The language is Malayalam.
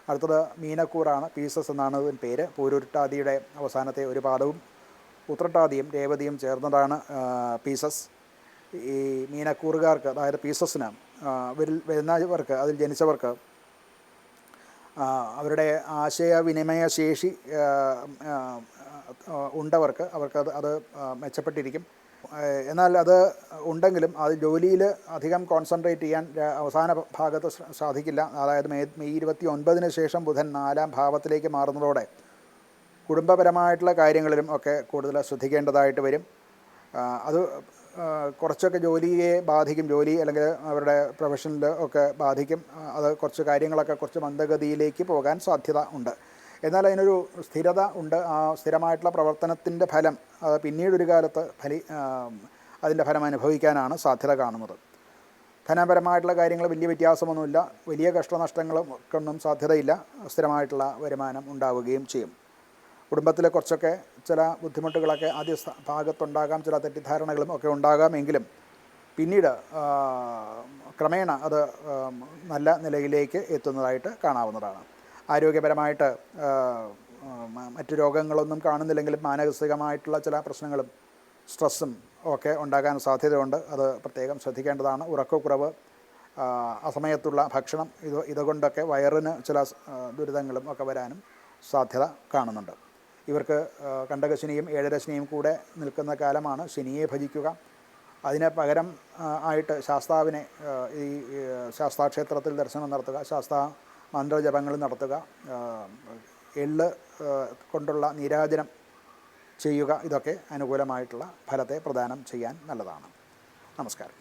അടുത്തത് മീനക്കൂറാണ്. പീസസ് എന്നാണ് ഇതിന് പേര്. പൂരുരുട്ടാതിയുടെ അവസാനത്തെ ഒരു പാദവും ഉത്രട്ടാതിയും രേവതിയും ചേർന്നതാണ് പീസസ്. ഈ മീനക്കൂറുകാർക്ക്, അതായത് പീസസിന് വരുന്നവർക്ക്, അതിൽ ജനിച്ചവർക്ക് അവരുടെ ആശയവിനിമയ ശേഷി ഉണ്ടവർക്ക് അത് മെച്ചപ്പെട്ടിരിക്കും. എന്നാൽ അത് ഉണ്ടെങ്കിലും അത് ജോലിയിൽ അധികം കോൺസെൻട്രേറ്റ് ചെയ്യാൻ അവസാന ഭാഗത്ത് സാധിക്കില്ല. അതായത് മെയ് 29 ശേഷം ബുധൻ 4-ാം ഭാവത്തിലേക്ക് മാറുന്നതോടെ കുടുംബപരമായിട്ടുള്ള കാര്യങ്ങളിലും ഒക്കെ കൂടുതൽ ശ്രദ്ധിക്കേണ്ടതായിട്ട് വരും. അത് കുറച്ചൊക്കെ ജോലിയെ ബാധിക്കും. ജോലി അല്ലെങ്കിൽ അവരുടെ പ്രൊഫഷനിൽ ഒക്കെ ബാധിക്കും. അത് കുറച്ച് കാര്യങ്ങളൊക്കെ കുറച്ച് മന്ദഗതിയിലേക്ക് പോകാൻ സാധ്യത ഉണ്ട്. എന്നാൽ അതിനൊരു സ്ഥിരത ഉണ്ട്. ആ സ്ഥിരമായിട്ടുള്ള പ്രവർത്തനത്തിൻ്റെ ഫലം അത് പിന്നീടൊരു കാലത്ത് അതിൻ്റെ ഫലം അനുഭവിക്കാനാണ് സാധ്യത കാണുന്നത്. ധനപരമായിട്ടുള്ള കാര്യങ്ങൾ വലിയ വ്യത്യാസമൊന്നുമില്ല. വലിയ കഷ്ടനഷ്ടങ്ങൾക്കൊന്നും സാധ്യതയില്ല. സ്ഥിരമായിട്ടുള്ള വരുമാനം ഉണ്ടാവുകയും ചെയ്യും. കുടുംബത്തിൽ കുറച്ചൊക്കെ ചില ബുദ്ധിമുട്ടുകളൊക്കെ ആദ്യ ഭാഗത്തുണ്ടാകാം. ചില തെറ്റിദ്ധാരണകളും ഒക്കെ ഉണ്ടാകാമെങ്കിലും പിന്നീട് ക്രമേണ അത് നല്ല നിലയിലേക്ക് എത്തുന്നതായിട്ട് കാണാവുന്നതാണ്. ആരോഗ്യപരമായിട്ട് മറ്റു രോഗങ്ങളൊന്നും കാണുന്നില്ലെങ്കിലും മാനസികമായിട്ടുള്ള ചില പ്രശ്നങ്ങളും സ്ട്രെസ്സും ഒക്കെ ഉണ്ടാകാൻ സാധ്യതയുണ്ട്. അത് പ്രത്യേകം ശ്രദ്ധിക്കേണ്ടതാണ്. ഉറക്കക്കുറവ്, അസമയത്തുള്ള ഭക്ഷണം, ഇതുകൊണ്ടൊക്കെ വയറിന് ചില ദുരിതങ്ങളും ഒക്കെ വരാനും സാധ്യത കാണുന്നുണ്ട്. ഇവർക്ക് കണ്ടകശനിയും ഏഴരശനിയും കൂടെ നിൽക്കുന്ന കാലമാണ്. ശനിയെ ഭജിക്കുക. അതിന് പകരം ആയിട്ട് ശാസ്താവിനെ ഈ ശാസ്താക്ഷേത്രത്തിൽ ദർശനം നടത്തുക, ശാസ്താ മന്ത്രജപങ്ങൾ നടത്തുക, എള്ള് കൊണ്ടുള്ള നീരാജനം ചെയ്യുക. ഇതൊക്കെ അനുകൂലമായിട്ടുള്ള ഫലത്തെ പ്രദാനം ചെയ്യാൻ നല്ലതാണ്. നമസ്കാരം.